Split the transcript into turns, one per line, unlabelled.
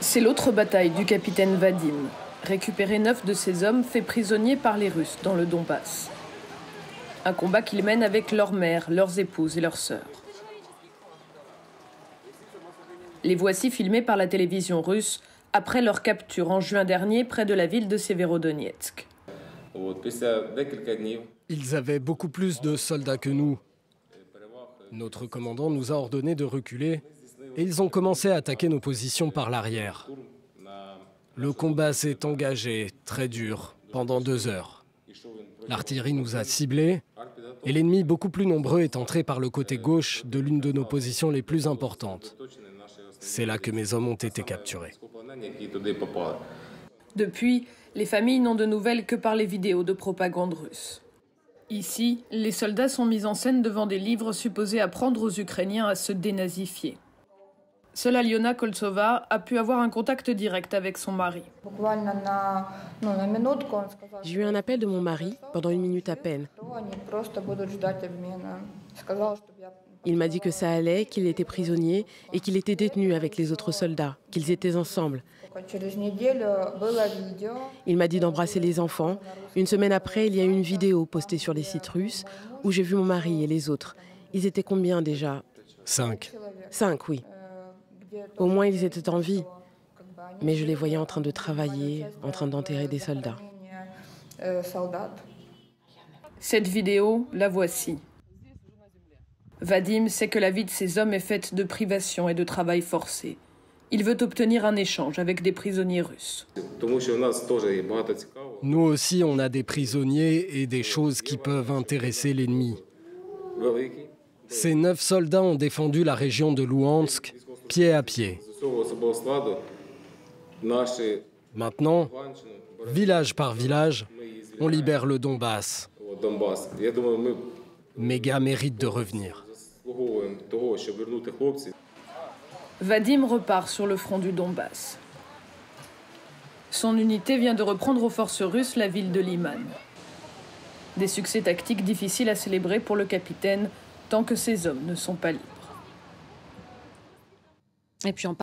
C'est l'autre bataille du capitaine Vadim. Récupérer 9 de ses hommes faits prisonniers par les Russes dans le Donbass. Un combat qu'il mène avec leurs mères, leurs épouses et leurs sœurs. Les voici filmés par la télévision russe après leur capture en juin dernier près de la ville de Severodonetsk.
Ils avaient beaucoup plus de soldats que nous. Notre commandant nous a ordonné de reculer et ils ont commencé à attaquer nos positions par l'arrière. Le combat s'est engagé très dur pendant 2 heures. L'artillerie nous a ciblés et l'ennemi beaucoup plus nombreux est entré par le côté gauche de l'une de nos positions les plus importantes. C'est là que mes hommes ont été capturés.
Depuis, les familles n'ont de nouvelles que par les vidéos de propagande russe. Ici, les soldats sont mis en scène devant des livres supposés apprendre aux Ukrainiens à se dénazifier. Seule Aliona Koltsova a pu avoir un contact direct avec son mari.
J'ai eu un appel de mon mari pendant 1 minute à peine. Il m'a dit que ça allait, qu'il était prisonnier et qu'il était détenu avec les autres soldats, qu'ils étaient ensemble. Il m'a dit d'embrasser les enfants. 1 semaine après, il y a eu une vidéo postée sur les sites russes où j'ai vu mon mari et les autres. Ils étaient combien déjà?
5.
5, oui. Au moins, ils étaient en vie. Mais je les voyais en train de travailler, en train d'enterrer des soldats.
Cette vidéo, la voici. Vadim sait que la vie de ses hommes est faite de privations et de travail forcé. Il veut obtenir un échange avec des prisonniers russes.
Nous aussi, on a des prisonniers et des choses qui peuvent intéresser l'ennemi. Ces 9 soldats ont défendu la région de Louhansk, pied à pied. Maintenant, village par village, on libère le Donbass. Mes gars méritent de revenir.
Vadim repart sur le front du Donbass. Son unité vient de reprendre aux forces russes la ville de Liman. Des succès tactiques difficiles à célébrer pour le capitaine tant que ses hommes ne sont pas libres.
Et puis